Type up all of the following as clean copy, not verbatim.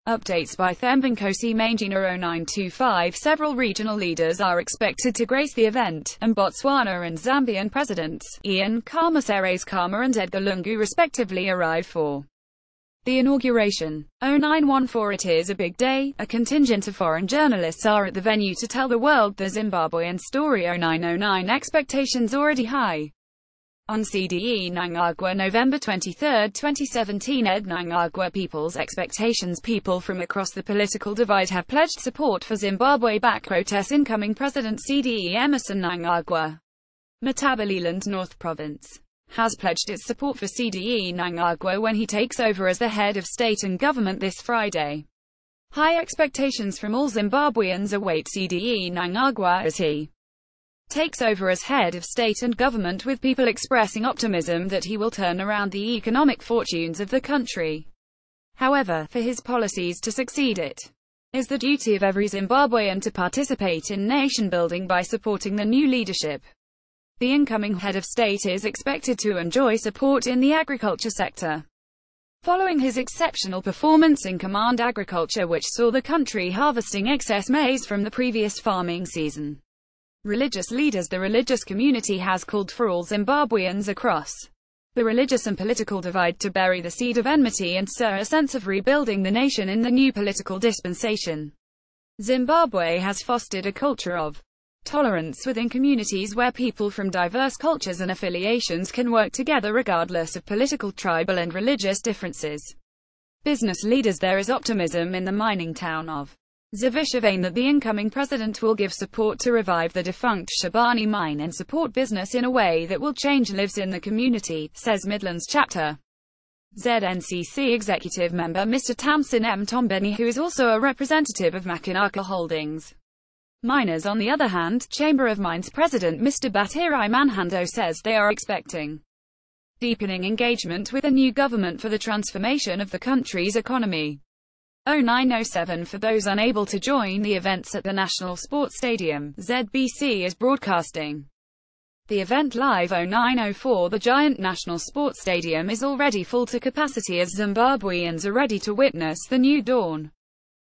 Updates by Thembinkosi Mangena 0925. Several regional leaders are expected to grace the event, and Botswana and Zambian Presidents, Khama Seretse Khama and Edgar Lungu respectively arrive for the inauguration. 0914. It is a big day. A contingent of foreign journalists are at the venue to tell the world the Zimbabwean story. 0909. Expectations already high. On Cde Mnangagwa November 23, 2017. Mnangagwa People's expectations. People from across the political divide have pledged support for Zimbabwe. Protests. Incoming President Cde Emmerson Mnangagwa, Matabeleland North Province, has pledged its support for Cde Mnangagwa when he takes over as the head of state and government this Friday. High expectations from all Zimbabweans await Cde Mnangagwa as he takes over as head of state and government, with people expressing optimism that he will turn around the economic fortunes of the country. However, for his policies to succeed, it is the duty of every Zimbabwean to participate in nation-building by supporting the new leadership. The incoming head of state is expected to enjoy support in the agriculture sector, following his exceptional performance in command agriculture, which saw the country harvesting excess maize from the previous farming season. Religious leaders. The religious community has called for all Zimbabweans across the religious and political divide to bury the seed of enmity and sow a sense of rebuilding the nation in the new political dispensation. Zimbabwe has fostered a culture of tolerance within communities where people from diverse cultures and affiliations can work together regardless of political, tribal and religious differences. Business leaders. There is optimism in the mining town of Zimbabwe that the incoming president will give support to revive the defunct Shabani mine and support business in a way that will change lives in the community, says Midlands Chapter ZNCC executive member Mr. Tamsin M. Tombeni, who is also a representative of Makinaka Holdings. Miners. On the other hand, Chamber of Mines President Mr. Batirai Manhando says they are expecting deepening engagement with the new government for the transformation of the country's economy. 0907. For those unable to join the events at the National Sports Stadium, ZBC is broadcasting the event live. 0904. The giant National Sports Stadium is already full to capacity as Zimbabweans are ready to witness the new dawn.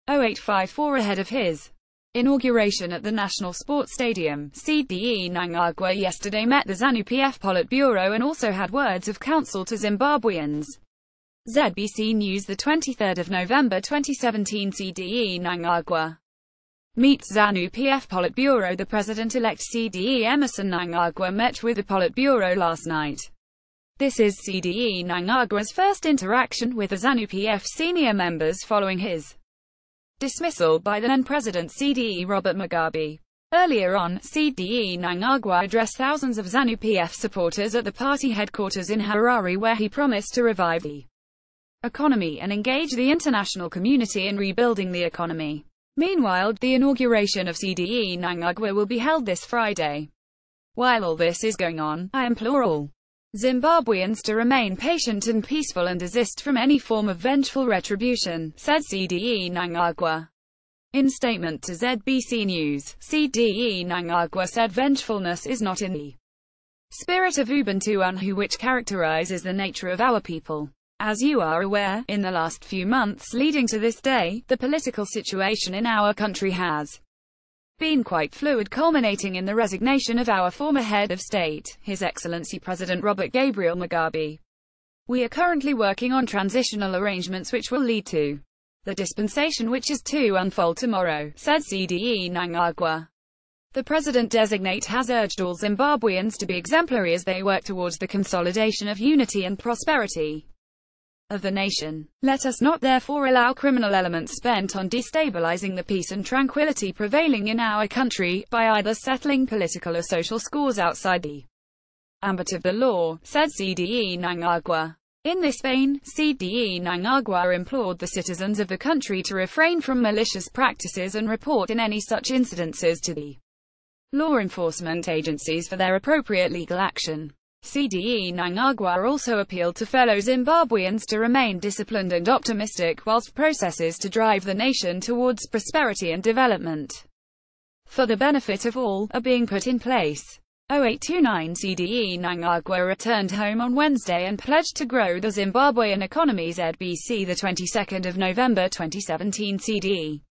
0854. Ahead of his inauguration at the National Sports Stadium, Cde Mnangagwa yesterday met the ZANU-PF Politburo and also had words of counsel to Zimbabweans. ZBC News. The 23rd of November 2017. Cde Mnangagwa meets ZANU-PF Politburo. The president-elect Cde Emmerson Mnangagwa met with the Politburo last night. This is Cde Mnangagwa's first interaction with the ZANU-PF senior members following his dismissal by the then-president Cde Robert Mugabe. Earlier on, Cde Mnangagwa addressed thousands of ZANU-PF supporters at the party headquarters in Harare, where he promised to revive the economy and engage the international community in rebuilding the economy. Meanwhile, the inauguration of Cde Mnangagwa will be held this Friday. While all this is going on, I implore all Zimbabweans to remain patient and peaceful and desist from any form of vengeful retribution, said Cde Mnangagwa. In statement to ZBC News, Cde Mnangagwa said vengefulness is not in the spirit of Ubuntu which characterizes the nature of our people. As you are aware, in the last few months leading to this day, the political situation in our country has been quite fluid, culminating in the resignation of our former head of state, His Excellency President Robert Gabriel Mugabe. We are currently working on transitional arrangements which will lead to the dispensation which is to unfold tomorrow, said Cde Mnangagwa. The president-designate has urged all Zimbabweans to be exemplary as they work towards the consolidation of unity and prosperity of the nation. Let us not therefore allow criminal elements bent on destabilizing the peace and tranquility prevailing in our country, by either settling political or social scores outside the ambit of the law, said Cde Mnangagwa. In this vein, Cde Mnangagwa implored the citizens of the country to refrain from malicious practices and report in any such incidences to the law enforcement agencies for their appropriate legal action. Cde Mnangagwa also appealed to fellow Zimbabweans to remain disciplined and optimistic whilst processes to drive the nation towards prosperity and development for the benefit of all are being put in place. 0829 Cde Mnangagwa returned home on Wednesday and pledged to grow the Zimbabwean economy. ZBC, the 22nd of November 2017. Cde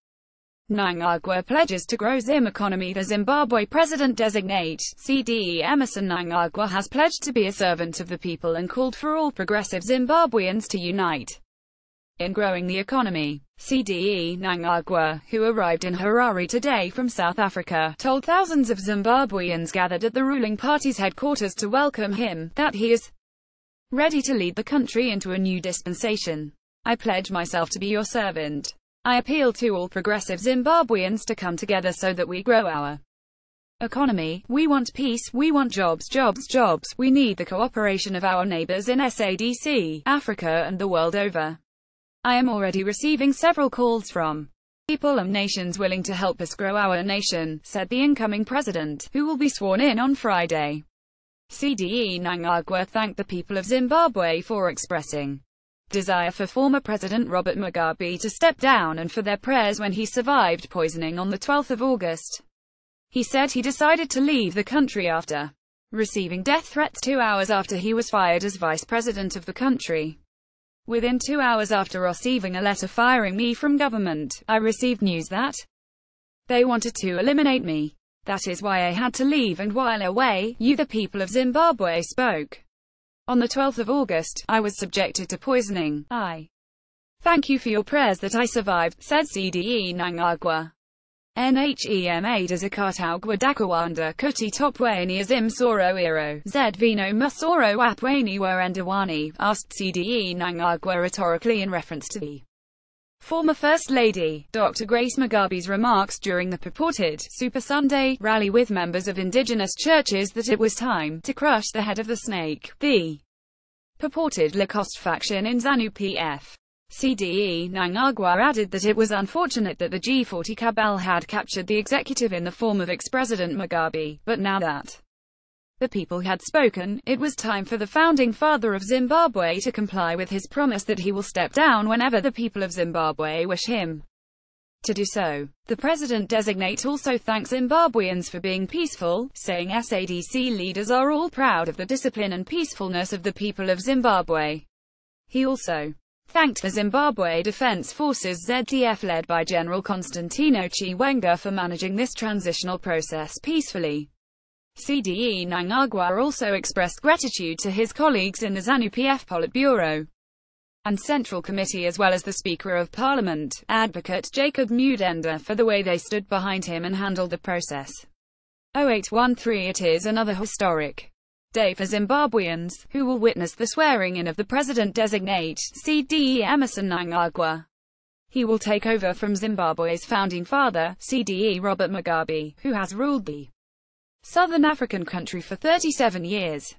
Mnangagwa pledges to grow Zim economy. The Zimbabwe president-designate, Cde Emmerson Mnangagwa, has pledged to be a servant of the people and called for all progressive Zimbabweans to unite in growing the economy. Cde Mnangagwa, who arrived in Harare today from South Africa, told thousands of Zimbabweans gathered at the ruling party's headquarters to welcome him, that he is ready to lead the country into a new dispensation. I pledge myself to be your servant. I appeal to all progressive Zimbabweans to come together so that we grow our economy. We want peace, we want jobs, jobs, jobs. We need the cooperation of our neighbors in SADC, Africa and the world over. I am already receiving several calls from people and nations willing to help us grow our nation, said the incoming president, who will be sworn in on Friday. Cde Mnangagwa thanked the people of Zimbabwe for expressing desire for former President Robert Mugabe to step down and for their prayers when he survived poisoning on the 12th of August. He said he decided to leave the country after receiving death threats 2 hours after he was fired as vice president of the country. Within 2 hours after receiving a letter firing me from government, I received news that they wanted to eliminate me. That is why I had to leave, and while away, you the people of Zimbabwe spoke. On the 12th of August, I was subjected to poisoning. I thank you for your prayers that I survived, said Cde Mnangagwa. Nhema Dazakatagwa Dakawanda Kuti Topweni Azim Soro Iro, Zedvino Musoro Apweni Werendawani, asked Cde Mnangagwa rhetorically in reference to the former First Lady, Dr. Grace Mugabe's remarks during the purported Super Sunday rally with members of indigenous churches that it was time to crush the head of the snake, the purported Lacoste faction in ZANU-PF. Cde Mnangagwa added that it was unfortunate that the G40 cabal had captured the executive in the form of ex-President Mugabe, but now that the people had spoken, it was time for the founding father of Zimbabwe to comply with his promise that he will step down whenever the people of Zimbabwe wish him to do so. The president-designate also thanks Zimbabweans for being peaceful, saying SADC leaders are all proud of the discipline and peacefulness of the people of Zimbabwe. He also thanked the Zimbabwe Defense Forces ZDF led by General Constantino Chiwenga for managing this transitional process peacefully. Cde Mnangagwa also expressed gratitude to his colleagues in the ZANU-PF Politburo and Central Committee as well as the Speaker of Parliament, Advocate Jacob Mudenda, for the way they stood behind him and handled the process. 0813 It is another historic day for Zimbabweans, who will witness the swearing-in of the president-designate, Cde Emmerson Mnangagwa. He will take over from Zimbabwe's founding father, Cde Robert Mugabe, who has ruled the Southern African country for 37 years.